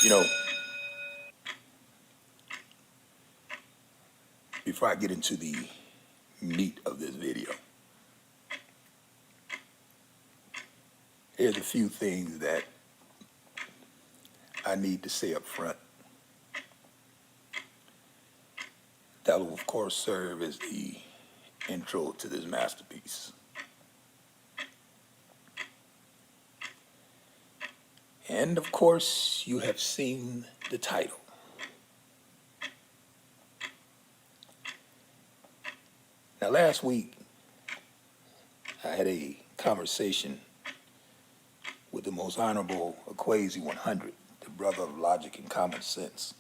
You know, before I get into the meat of this video, here's a few things that I need to say up front that will, of course, serve as the intro to this masterpiece. And, of course, you have seen the title. Now, last week, I had a conversation with the most honorable Equazi 100, the brother of logic and common sense.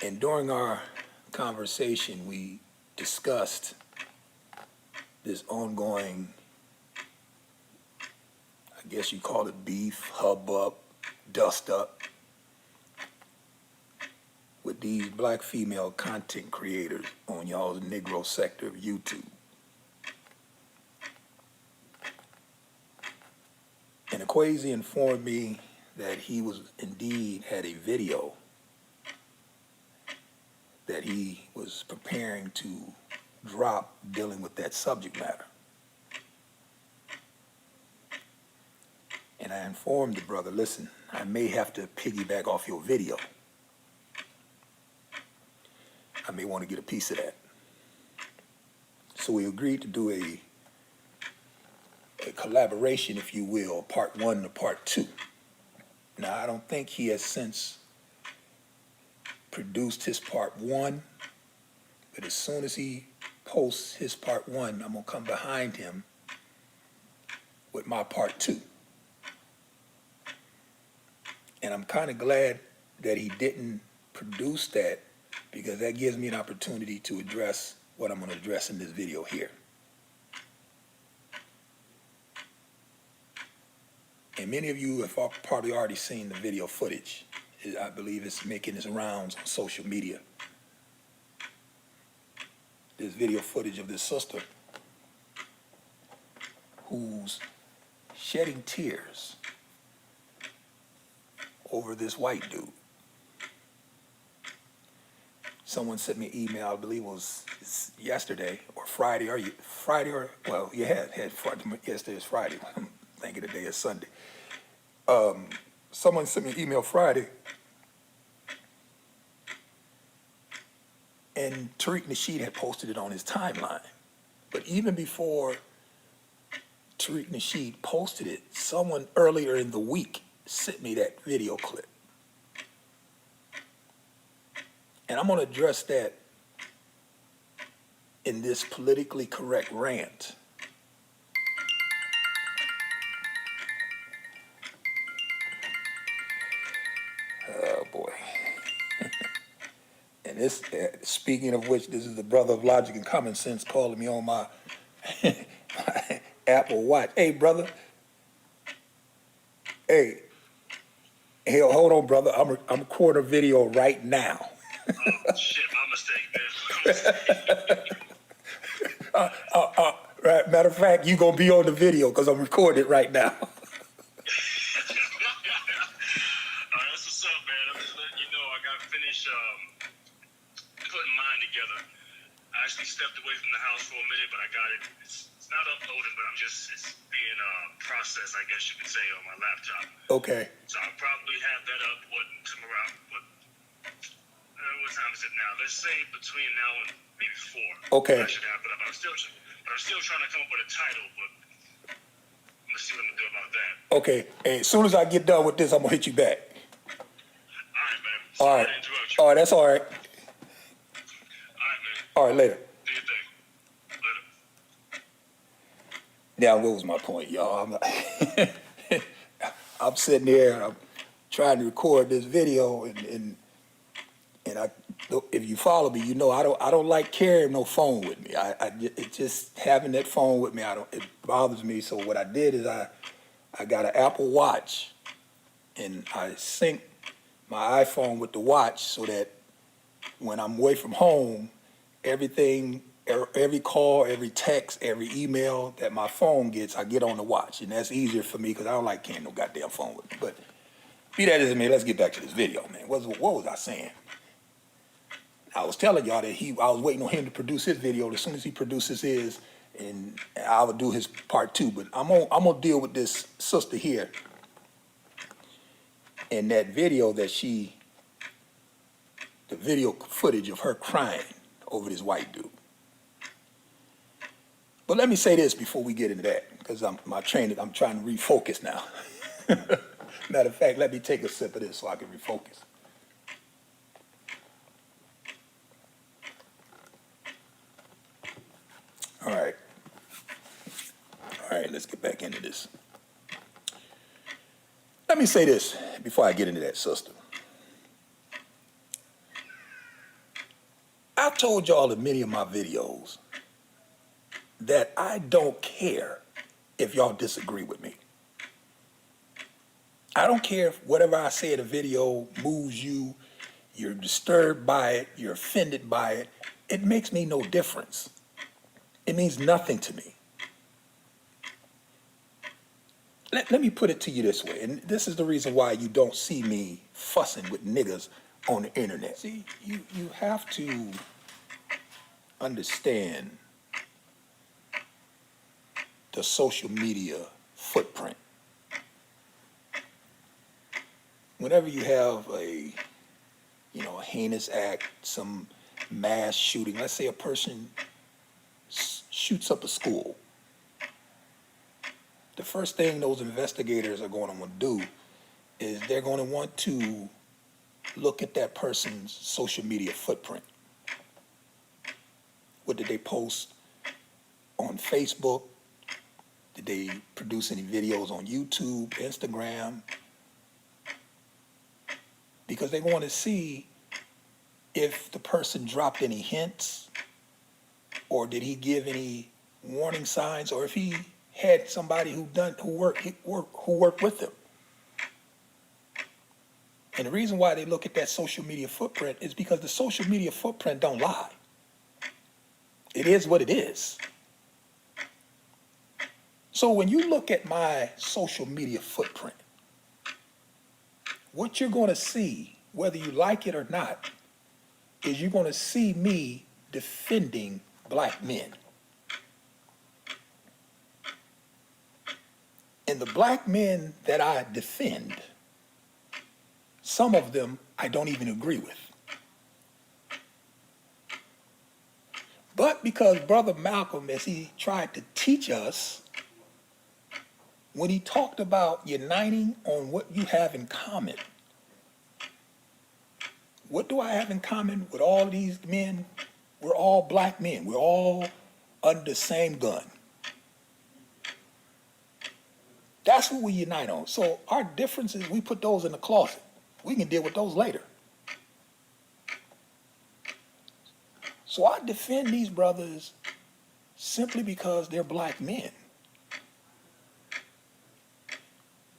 And during our conversation, we discussed this ongoing, I guess you call it beef, hubbub, dust up, with these black female content creators on y'all's Negro sector of YouTube. And Equazi informed me that he was indeed had a video that he was preparing to drop dealing with that subject matter. And I informed the brother, listen, I may have to piggyback off your video. I may want to get a piece of that. So we agreed to do a collaboration, if you will, part one to part two. Now, I don't think he has since produced his part one, but as soon as he posts his part one, I'm gonna come behind him with my part two. And I'm kind of glad that he didn't produce that, because that gives me an opportunity to address what I'm gonna address in this video here. And many of you have probably already seen the video footage. I believe it's making its rounds on social media. This video footage of this sister who's shedding tears over this white dude. Someone sent me an email, I believe it was yesterday or Friday, well, you had Friday, yesterday is Friday. I'm thinking today is Sunday. Someone sent me an email Friday, and Tariq Nasheed had posted it on his timeline. But even before Tariq Nasheed posted it, someone earlier in the week sent me that video clip. And I'm going to address that in this politically correct rant. Oh, boy. And this, speaking of which, this is the brother of logic and common sense calling me on my, my Apple Watch. Hey, brother. Hey, hold on, brother. I'm recording a video right now. Oh, shit, my mistake, man. Right, matter of fact, you gonna be on the video because I'm recording it right now. All right, that's what's up, man. I'm just letting you know I got finished putting mine together. I actually stepped away from the house for a minute, but I got it. It's not uploaded, but it's being processed, I guess you could say, on my laptop. Okay. So I'll probably have that up tomorrow. What time is it now? Let's say between now and maybe 4. Okay. I should have it up. I'm still trying to come up with a title, but let's see what I'm gonna do about that. Okay. And as soon as I get done with this, I'm gonna hit you back. All right, man. All Sorry right. to interrupt you. All right. That's all right. All right, man. All right. Later. Do your thing. Later. Now, what was my point, y'all? I'm sitting there and I'm trying to record this video, and I, if you follow me, you know I don't like carrying no phone with me. It just having that phone with me, it bothers me. So what I did is I got an Apple Watch, and I sync my iPhone with the watch so that when I'm away from home, everything every call, every text, every email that my phone gets, I get on the watch. And that's easier for me because I don't like carrying no goddamn phone with me. But be that as it may, let's get back to this video, man. What was I saying? I was telling y'all that I was waiting on him to produce his video. As soon as he produces his, and I would do his part 2. But I'm gonna deal with this sister here and that video that the video footage of her crying over this white dude. But let me say this before we get into that, because I'm trying to refocus now. Matter of fact, let me take a sip of this so I can refocus. All right, let's get back into this. Let me say this before I get into that, sister. I've told y'all in many of my videos that I don't care if y'all disagree with me. I don't care if whatever I say in a video moves you, you're disturbed by it, you're offended by it. It makes me no difference. It means nothing to me. Let me put it to you this way, and this is the reason why you don't see me fussing with niggas on the internet. See, you have to understand the social media footprint. Whenever you have a heinous act, some mass shooting, let's say a person shoots up a school, the first thing those investigators are going to want to do is they're going to want to look at that person's social media footprint. What did they post on Facebook? Did they produce any videos on YouTube, Instagram? Because they want to see if the person dropped any hints, or did he give any warning signs, or if he had somebody who worked with him. And the reason why they look at that social media footprint is because the social media footprint don't lie. It is what it is. So when you look at my social media footprint, what you're going to see, whether you like it or not, is you're going to see me defending black men. And the black men that I defend, some of them I don't even agree with. But because Brother Malcolm, as he tried to teach us, when he talked about uniting on what you have in common, what do I have in common with all these men? We're all black men. We're all under the same gun. That's what we unite on. So our differences, we put those in the closet. We can deal with those later. So I defend these brothers simply because they're black men.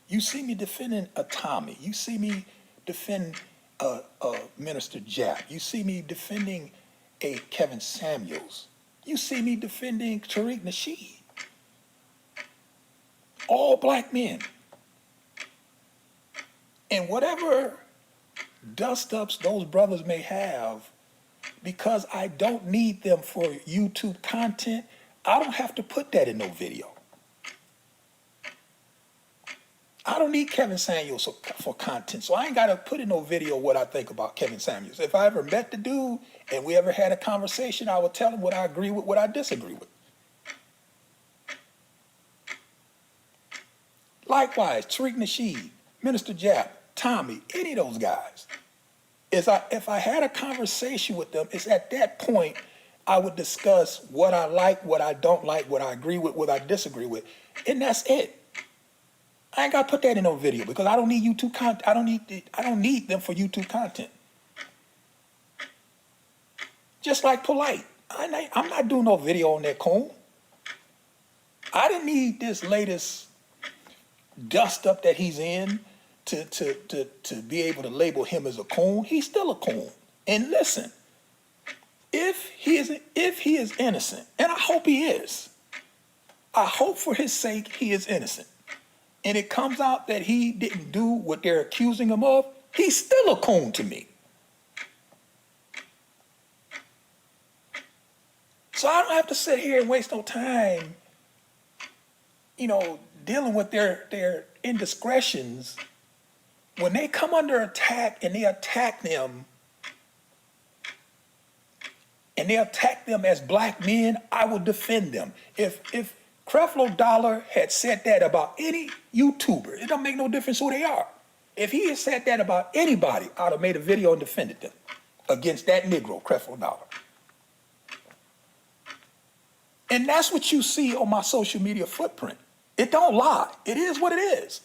You see me defending a Tommy. You see me defend a Minister Jack. You see me defending a Kevin Samuels. You see me defending Tariq Nasheed. All black men. And whatever dust-ups those brothers may have, because I don't need them for YouTube content, I don't have to put that in no video. I don't need Kevin Samuels for content, so I ain't got to put in no video what I think about Kevin Samuels. If I ever met the dude and we ever had a conversation, I would tell him what I agree with, what I disagree with. Likewise, Tariq Nasheed, Minister Jap, Tommy, any of those guys. If I had a conversation with them, it's at that point I would discuss what I like, what I don't like, what I agree with, what I disagree with, and that's it. I ain't got to put that in no video because I don't need YouTube content. I don't need them for YouTube content. Just like Polite, I'm not doing no video on that coon. I didn't need this latest dust up that he's in to be able to label him as a coon. He's still a coon. And listen, if he is innocent, and I hope he is, I hope for his sake he is innocent, and it comes out that he didn't do what they're accusing him of, he's still a coon to me. So I don't have to sit here and waste no time, dealing with their indiscretions. When they come under attack and they attack them, and they attack them as black men, I will defend them. If Creflo Dollar had said that about any YouTuber, it don't make no difference who they are. If he had said that about anybody, I'd have made a video and defended them against that Negro, Creflo Dollar. And that's what you see on my social media footprint. It don't lie. It is what it is.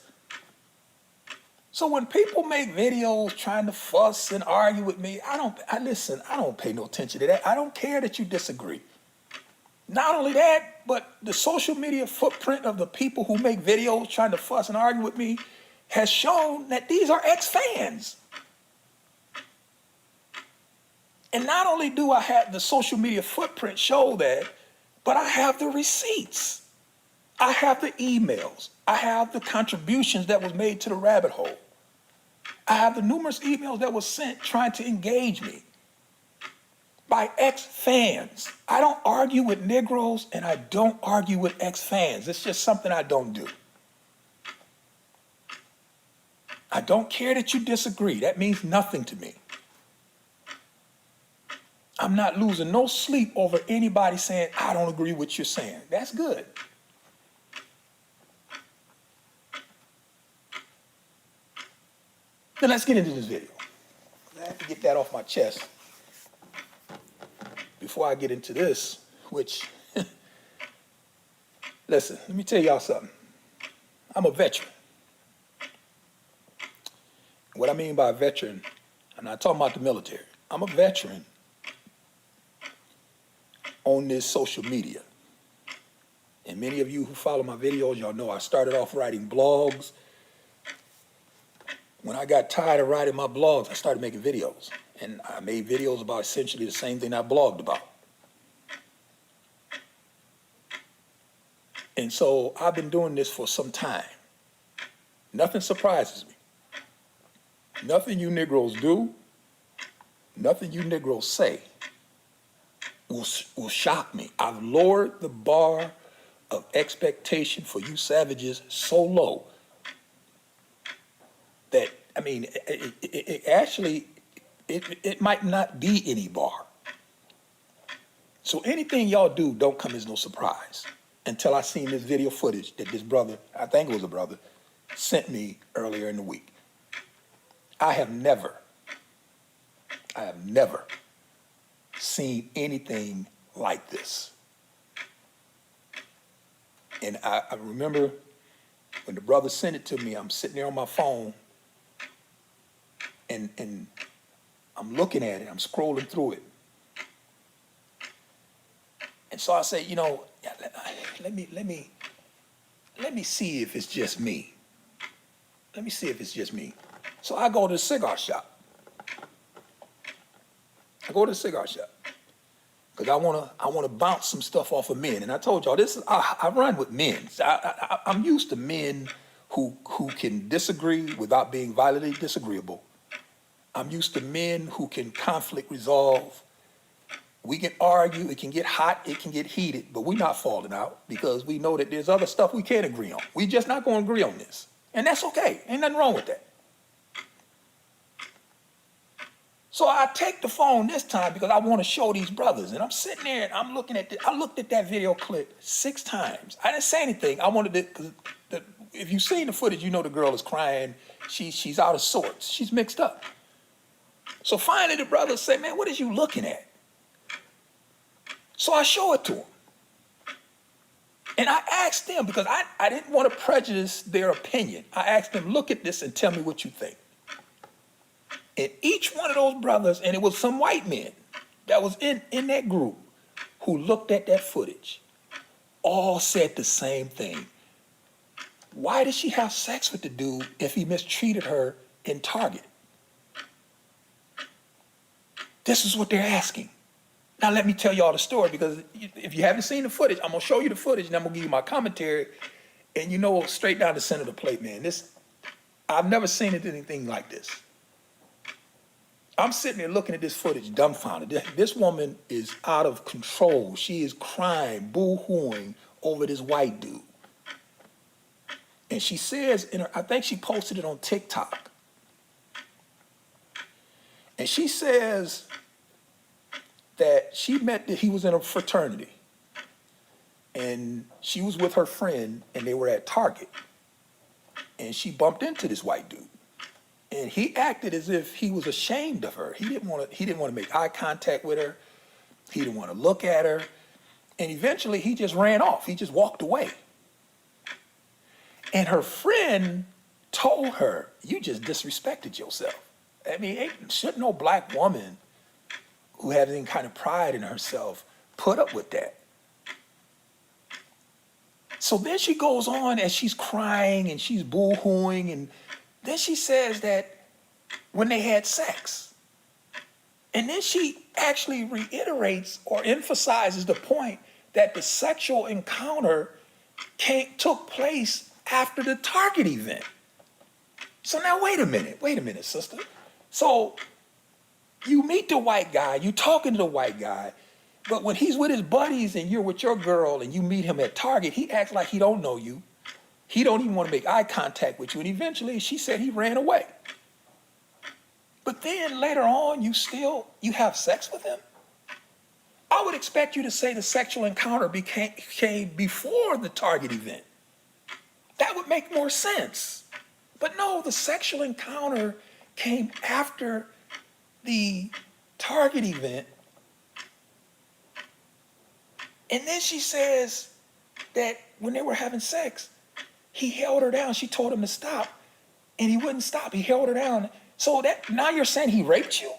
So when people make videos trying to fuss and argue with me, I don't pay no attention to that. I don't care that you disagree. Not only that, but the social media footprint of the people who make videos trying to fuss and argue with me has shown that these are ex-fans. And not only do I have the social media footprint show that, but I have the receipts. I have the emails. I have the contributions that was made to the rabbit hole. I have the numerous emails that was sent trying to engage me by ex-fans. I don't argue with Negroes and I don't argue with ex-fans. It's just something I don't do. I don't care that you disagree. That means nothing to me. I'm not losing no sleep over anybody saying, I don't agree with what you're saying. That's good. Then let's get into this video. I have to get that off my chest before I get into this, which, listen, let me tell y'all something. I'm a veteran. What I mean by a veteran, I'm not talking about the military. I'm a veteran on this social media. And many of you who follow my videos, y'all know I started off writing blogs. When I got tired of writing my blogs, I started making videos. And I made videos about essentially the same thing I blogged about. And so I've been doing this for some time. Nothing surprises me. Nothing you Negroes do, nothing you Negroes say will shock me. I've lowered the bar of expectation for you savages so low that, I mean, it might not be any bar. So anything y'all do don't come as no surprise until I seen this video footage that this brother, I think it was a brother, sent me earlier in the week. I have never seen anything like this. And I remember when the brother sent it to me, I'm sitting there on my phone and I'm looking at it, I'm scrolling through it. And so I say, let me see if it's just me. Let me see if it's just me. So I go to the cigar shop. Because I wanna bounce some stuff off of men. And I told y'all I run with men. I'm used to men who can disagree without being violently disagreeable. I'm used to men who can conflict resolve. We can argue, it can get hot, it can get heated, but we're not falling out because we know that there's other stuff we can't agree on. We just not gonna agree on this. And that's okay, ain't nothing wrong with that. So I take the phone this time because I want to show these brothers. And I'm sitting there and I'm looking at I looked at that video clip 6 times. I didn't say anything. I wanted to, because if you've seen the footage, you know the girl is crying. She's out of sorts. She's mixed up. So finally the brothers say, man, what is you looking at? So I show it to them. And I asked them, because I didn't want to prejudice their opinion. I asked them, look at this and tell me what you think. And each one of those brothers, and it was some white men that was in that group who looked at that footage, all said the same thing. Why did she have sex with the dude if he mistreated her in Target? This is what they're asking. Now let me tell y'all the story, because if you haven't seen the footage, I'm gonna show you the footage and I'm gonna give you my commentary. And you know, straight down the center of the plate, man, I've never seen anything like this. I'm sitting there looking at this footage dumbfounded. This woman is out of control. She is crying, boo-hooing over this white dude. And she says, I think she posted it on TikTok. And she says that he was in a fraternity. And she was with her friend, and they were at Target. And she bumped into this white dude. And he acted as if he was ashamed of her. He didn't want to make eye contact with her. He didn't want to look at her. And eventually he just ran off. He just walked away. And her friend told her, "You just disrespected yourself." I mean, shouldn't no black woman who has any kind of pride in herself put up with that? So then she goes on as she's crying and she's boo-hooing, and then she says that when they had sex, and then she actually reiterates or emphasizes the point that the sexual encounter took place after the Target event. So now wait a minute, sister. So you meet the white guy, you talking to the white guy, but when he's with his buddies and you're with your girl and you meet him at Target, he acts like he don't know you. He don't even want to make eye contact with you. And eventually she said he ran away. But then later on, you have sex with him? I would expect you to say the sexual encounter came before the Target event. That would make more sense. But no, the sexual encounter came after the Target event. And then she says that when they were having sex, he held her down. She told him to stop, and he wouldn't stop. He held her down. So that now you're saying he raped you?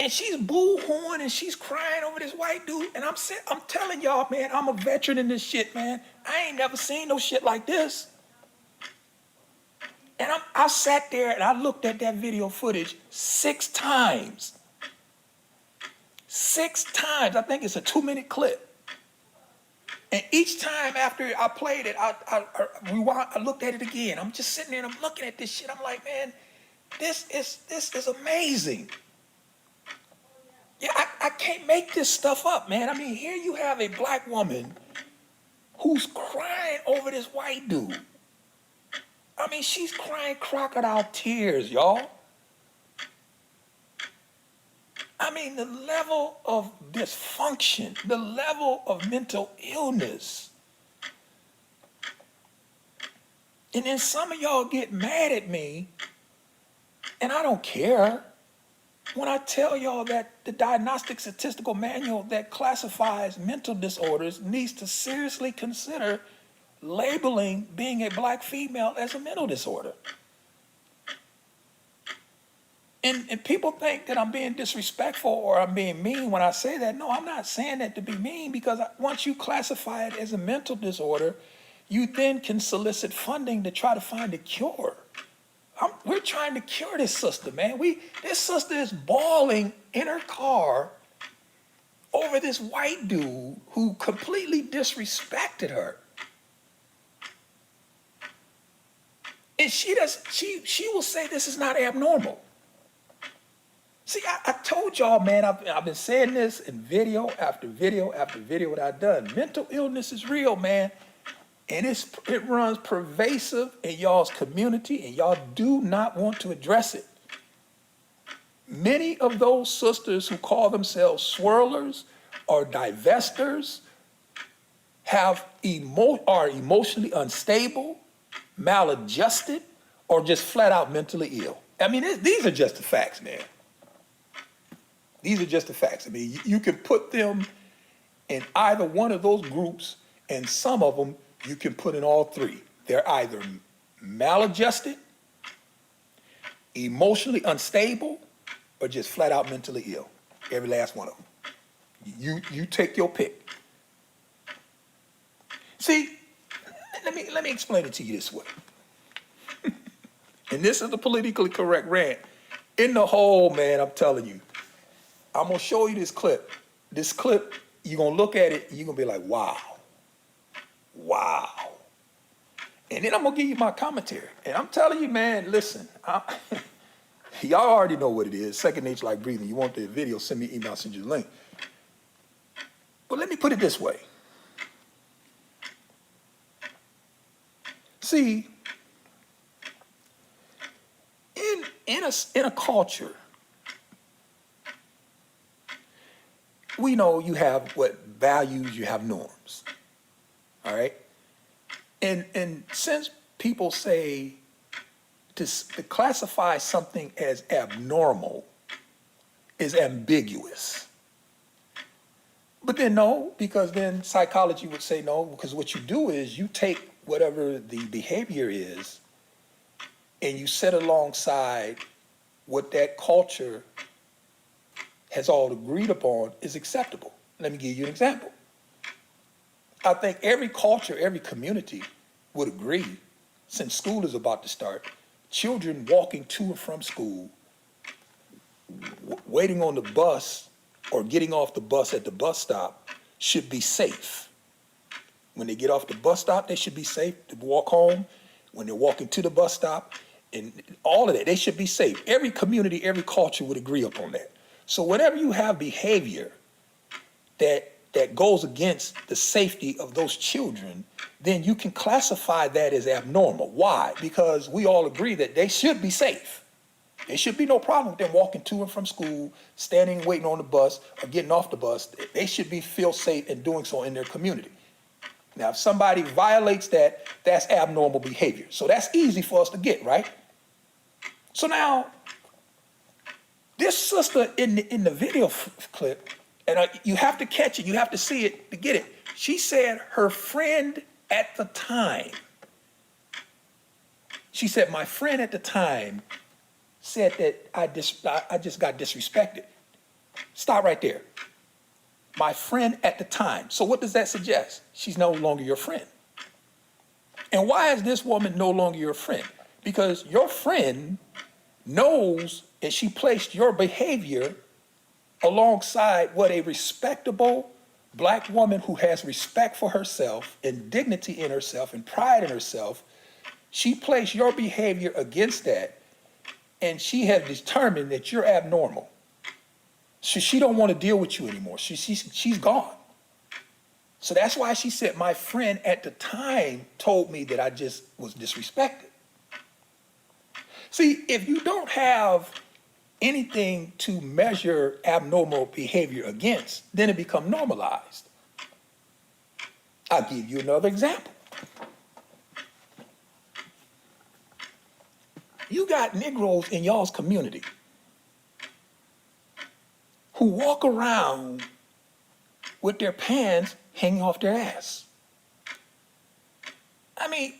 And she's boo-hooing and she's crying over this white dude. And I'm telling y'all, man, I'm a veteran in this shit, man. I ain't never seen no shit like this. And I sat there and I looked at that video footage 6 times. 6 times. I think it's a 2-minute clip. And each time after I played it, I rewound, I looked at it again. I'm just sitting there and I'm looking at this shit. I'm like, man, this is amazing. Yeah, I can't make this stuff up, man. I mean, here you have a black woman who's crying over this white dude. I mean, she's crying crocodile tears, y'all. I mean, the level of dysfunction, the level of mental illness. And then some of y'all get mad at me, and I don't care when I tell y'all that the Diagnostic Statistical Manual that classifies mental disorders needs to seriously consider labeling being a black female as a mental disorder. And people think that I'm being disrespectful or I'm being mean when I say that. No, I'm not saying that to be mean, because once you classify it as a mental disorder, you then can solicit funding to try to find a cure. We're trying to cure this sister, man. This sister is bawling in her car over this white dude who completely disrespected her. And she will say this is not abnormal. See, I told y'all, man, I've been saying this in video after video after video that I've done. Mental illness is real, man. And it runs pervasive in y'all's community, and y'all do not want to address it. Many of those sisters who call themselves swirlers or divestors are emotionally unstable, maladjusted, or just flat out mentally ill. I mean, these are just the facts, man. These are just the facts. I mean, you can put them in either one of those groups, and some of them you can put in all 3. They're either maladjusted, emotionally unstable, or just flat out mentally ill. Every last one of them. You take your pick. See, let me explain it to you this way. And this is the politically correct rant. In the whole, man, I'm telling you, I'm gonna show you this clip. This clip, you're gonna look at it, and you're gonna be like, wow. Wow. And then I'm gonna give you my commentary. And I'm telling you, man, listen, y'all already know what it is. Second nature like breathing. You want the video, send me an email, I'll send you the link. But let me put it this way. See, in a culture, we know you have what values, you have norms. All right? And since people say to classify something as abnormal is ambiguous. But then no, because then psychology would say no, because what you do is you take whatever the behavior is and you set alongside what that culture has all agreed upon is acceptable. Let me give you an example. I think every culture, every community would agree, since school is about to start, children walking to and from school, waiting on the bus or getting off the bus at the bus stop should be safe. When they get off the bus stop, they should be safe to walk home. When they're walking to the bus stop, and all of that, they should be safe. Every community, every culture would agree upon that. So whenever you have behavior that goes against the safety of those children, then you can classify that as abnormal. Why? Because we all agree that they should be safe. There should be no problem with them walking to and from school, standing, waiting on the bus, or getting off the bus. They should feel safe in doing so in their community. Now, if somebody violates that, that's abnormal behavior. So that's easy for us to get, right? So now, this sister in the video clip, and you have to catch it, you have to see it to get it. She said her friend at the time, she said, my friend at the time said that I just got disrespected. Stop right there. My friend at the time. So what does that suggest? She's no longer your friend. And why is this woman no longer your friend? Because your friend knows that she placed your behavior alongside what a respectable black woman who has respect for herself and dignity in herself and pride in herself, she placed your behavior against that, and she has determined that you're abnormal. So she don't want to deal with you anymore. She's gone. So that's why she said, my friend at the time told me that I just was disrespected. See, if you don't have anything to measure abnormal behavior against, then it becomes normalized. I'll give you another example. You got Negroes in y'all's community who walk around with their pants hanging off their ass. I mean,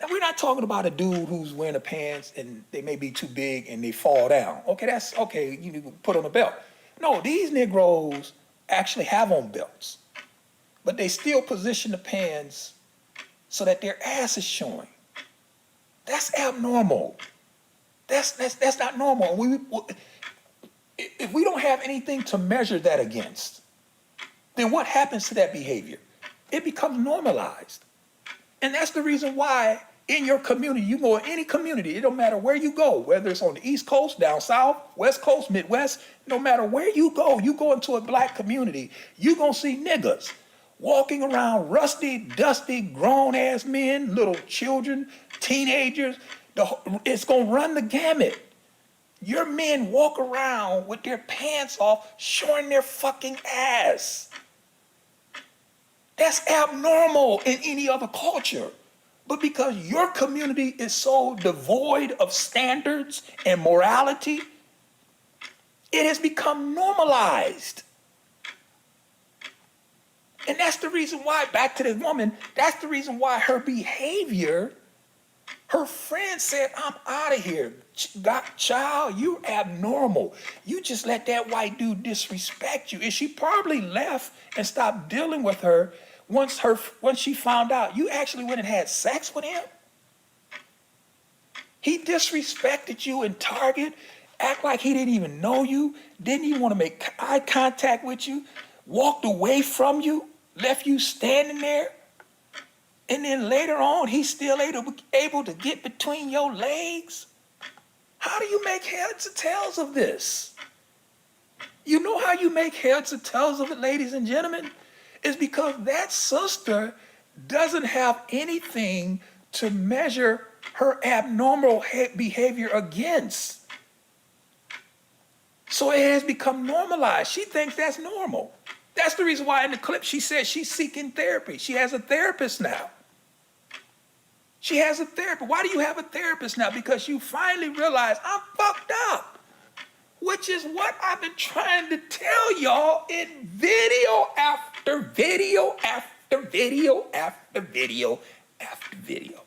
we're not talking about a dude who's wearing the pants and they may be too big and they fall down. Okay, that's okay, you need to put on a belt. No, these Negroes actually have on belts, but they still position the pants so that their ass is showing. That's abnormal. That's not normal. If we don't have anything to measure that against, then what happens to that behavior? It becomes normalized. And that's the reason why in your community, you go in any community, it don't matter where you go, whether it's on the East Coast, down South, West Coast, Midwest, no matter where you go into a black community, you're gonna see niggas walking around, rusty, dusty, grown-ass men, little children, teenagers. It's gonna run the gamut. Your men walk around with their pants off, showing their fucking ass. That's abnormal in any other culture. But because your community is so devoid of standards and morality, it has become normalized. And that's the reason why, back to this woman, that's the reason why her behavior, her friend said, I'm out of here. Child, you're abnormal. You just let that white dude disrespect you. And she probably left and stopped dealing with her once she found out you actually went and had sex with him. He disrespected you in Target act like he didn't even know you, didn't even want to make eye contact with you, walked away from you, left you standing there, and then later on, he's still able to get between your legs? How do you make heads or tails of this? You know how you make heads or tails of it, ladies and gentlemen? It's because that sister doesn't have anything to measure her abnormal behavior against. So it has become normalized. She thinks that's normal. That's the reason why in the clip she said she's seeking therapy. She has a therapist now. She has a therapist. Why do you have a therapist now? Because you finally realize I'm fucked up, which is what I've been trying to tell y'all in video after video after video after video after video.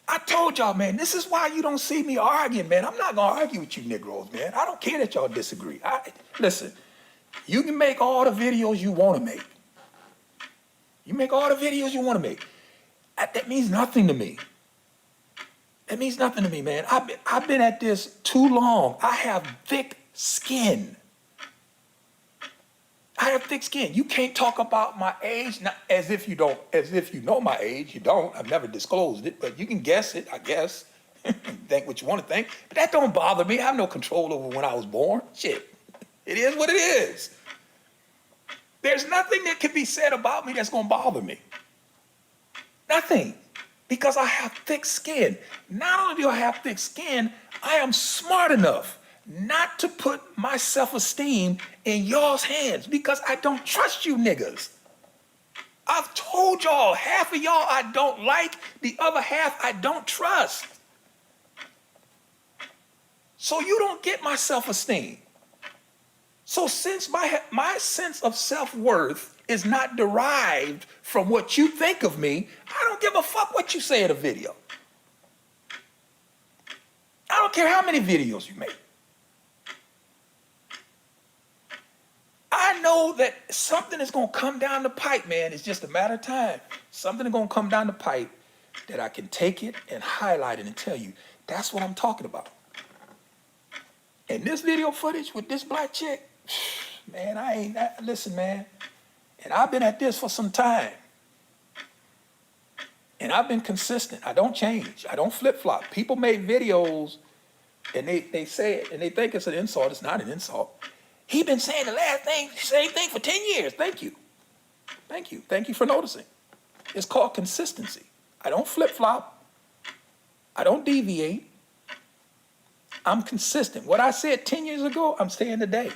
I told y'all, man, this is why you don't see me arguing, man. I'm not gonna argue with you Negroes, man. I don't care that y'all disagree. Listen, you can make all the videos you wanna make. You make all the videos you wanna make. That means nothing to me. It means nothing to me, man. I've been at this too long. I have thick skin. I have thick skin. You can't talk about my age as if you know my age. You don't. I've never disclosed it, but you can guess it, I guess. Think what you want to think. But that don't bother me. I have no control over when I was born. Shit. It is what it is. There's nothing that can be said about me that's going to bother me. Nothing. Because I have thick skin. Not only do I have thick skin, I am smart enough not to put my self-esteem in y'all's hands because I don't trust you niggas. I've told y'all, half of y'all I don't like, the other half I don't trust. So you don't get my self-esteem. So since my sense of self-worth is not derived from what you think of me, I don't give a fuck what you say in a video. I don't care how many videos you make. I know that something is going to come down the pipe, man. It's just a matter of time. Something is going to come down the pipe that I can take it and highlight it and tell you, that's what I'm talking about. And this video footage with this black chick, man, listen, man. And I've been at this for some time. And I've been consistent. I don't change. I don't flip-flop. People make videos and they say it and they think it's an insult. It's not an insult. He's been saying the same thing for 10 years. Thank you. Thank you. Thank you for noticing. It's called consistency. I don't flip-flop. I don't deviate. I'm consistent. What I said 10 years ago, I'm saying today.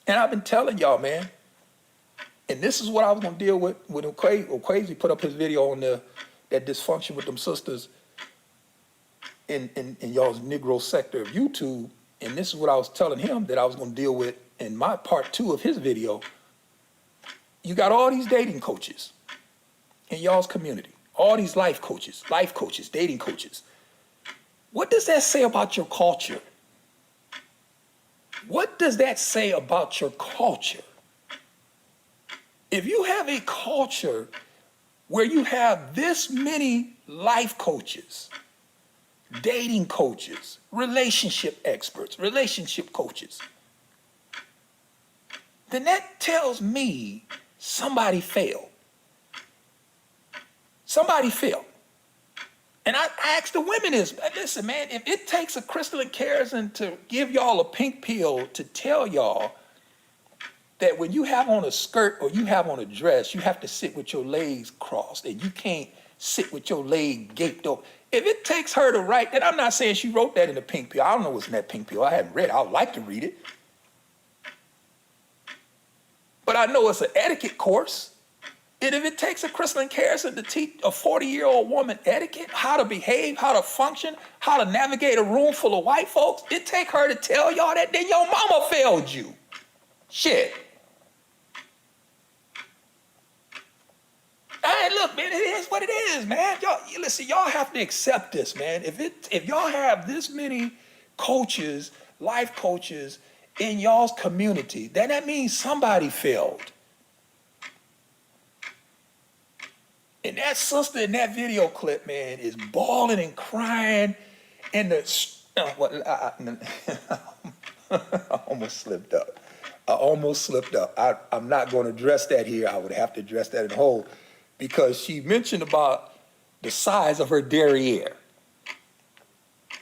And I've been telling y'all, man, and this is what I was going to deal with when Okwesi put up his video on that dysfunction with them sisters in y'all's Negro sector of YouTube. And this is what I was telling him that I was going to deal with in my part 2 of his video. You got all these dating coaches in y'all's community, all these life coaches, dating coaches. What does that say about your culture? What does that say about your culture? If you have a culture where you have this many life coaches, dating coaches, relationship experts, relationship coaches, then that tells me somebody failed. Somebody failed. And I asked the women this, listen, man, if it takes a crystalline kerosene to give y'all a pink pill to tell y'all that when you have on a skirt or you have on a dress, you have to sit with your legs crossed and you can't sit with your leg gaped open. If it takes her to write that, I'm not saying she wrote that in the pink pill. I don't know what's in that pink pill. I haven't read it. I would like to read it. But I know it's an etiquette course. And if it takes a crystalline kerosene to teach a 40-year-old woman etiquette, how to behave, how to function, how to navigate a room full of white folks, it take her to tell y'all that, then your mama failed you. Shit. Hey, look, man, it is what it is, man. Y'all, listen, y'all have to accept this, man. If y'all have this many coaches, life coaches in y'all's community, then that means somebody failed. And that sister in that video clip, man, is bawling and crying. And I almost slipped up. I'm not going to address that here. I would have to address that in whole, because she mentioned about the size of her derriere.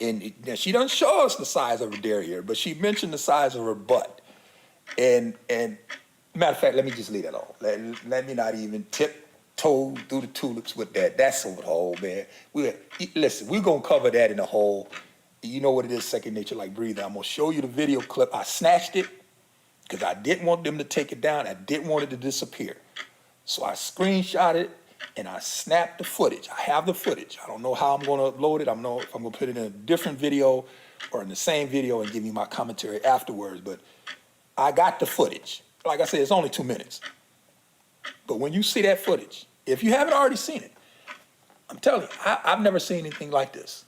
And now she doesn't show us the size of her derriere, but she mentioned the size of her butt. And matter of fact, let me just leave that alone. Let me not even tiptoe through the tulips with that. That's over the hole, man. Listen, we're going to cover that in the hole. You know what it is, second nature like breathing. I'm going to show you the video clip. I snatched it because I didn't want them to take it down. I didn't want it to disappear. So I screenshot it and I snapped the footage. I have the footage. I don't know how I'm going to upload it. I don't know if I'm going to put it in a different video or in the same video and give you my commentary afterwards. But I got the footage. Like I said, it's only 2 minutes. But when you see that footage, if you haven't already seen it, I'm telling you, I've never seen anything like this.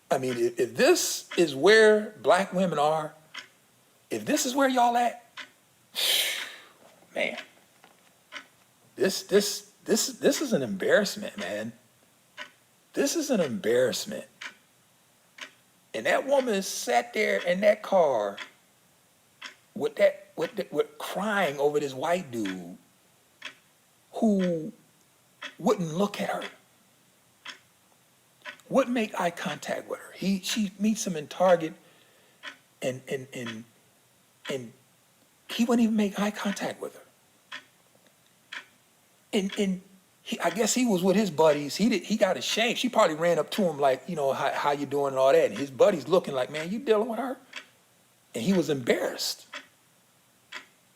I mean, if this is where black women are, if this is where y'all at, man, this is an embarrassment, man. This is an embarrassment. And that woman sat there in that car with crying over this white dude who wouldn't look at her, wouldn't make eye contact with her. She meets him in Target, and he wouldn't even make eye contact with her. And I guess he was with his buddies. He got ashamed. She probably ran up to him like, you know, how you doing and all that. And his buddies looking like, man, you dealing with her? And he was embarrassed.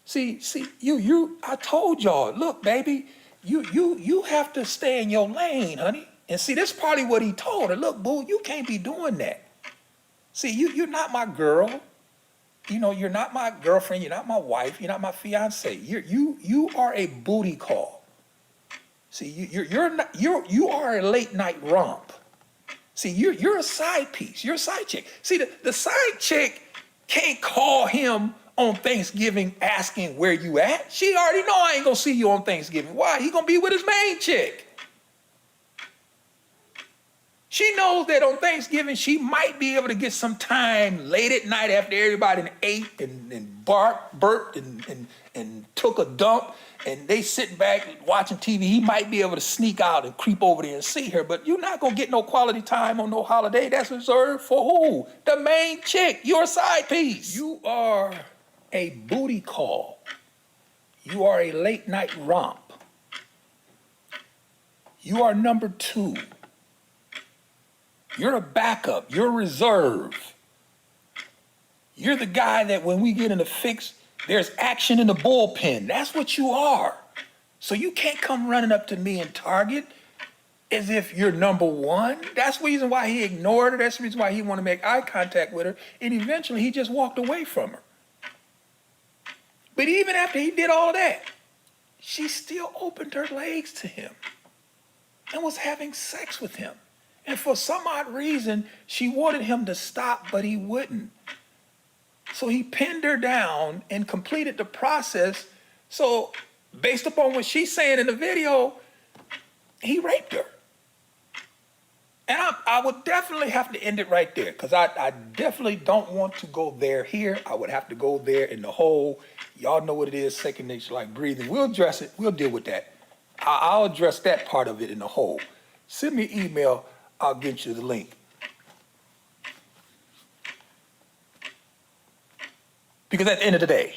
See, I told y'all, look, baby, you have to stay in your lane, honey. And see, this is probably what he told her. Look, boo, you can't be doing that. See, you're not my girl. You know, you're not my girlfriend. You're not my wife. You're not my fiance. You are a booty call. See, you are a late night romp. See, you're a side piece. You're a side chick. See, the side chick can't call him on Thanksgiving asking where you at. She already know I ain't gonna see you on Thanksgiving. Why? He gonna be with his main chick. She knows that on Thanksgiving she might be able to get some time late at night after everybody ate and burped and took a dump, and they sitting back watching TV. He might be able to sneak out and creep over there and see her, but you're not gonna get no quality time on no holiday. That's reserved for who? The main chick. You're a side piece. You are a booty call. You are a late night romp. You are number 2. You're a backup. You're a reserve. You're the guy that when we get in a fix, there's action in the bullpen. That's what you are. So you can't come running up to me in Target as if you're number 1. That's the reason why he ignored her. That's the reason why he wanted to make eye contact with her. And eventually he just walked away from her. But even after he did all that, she still opened her legs to him and was having sex with him. And for some odd reason, she wanted him to stop, but he wouldn't. So he pinned her down and completed the process. So based upon what she's saying in the video, he raped her. And I would definitely have to end it right there, because I definitely don't want to go there here. I would have to go there in the hole. Y'all know what it is, second nature like breathing. We'll address it. We'll deal with that. I'll address that part of it in the hole. Send me an email. I'll get you the link. Because at the end of the day,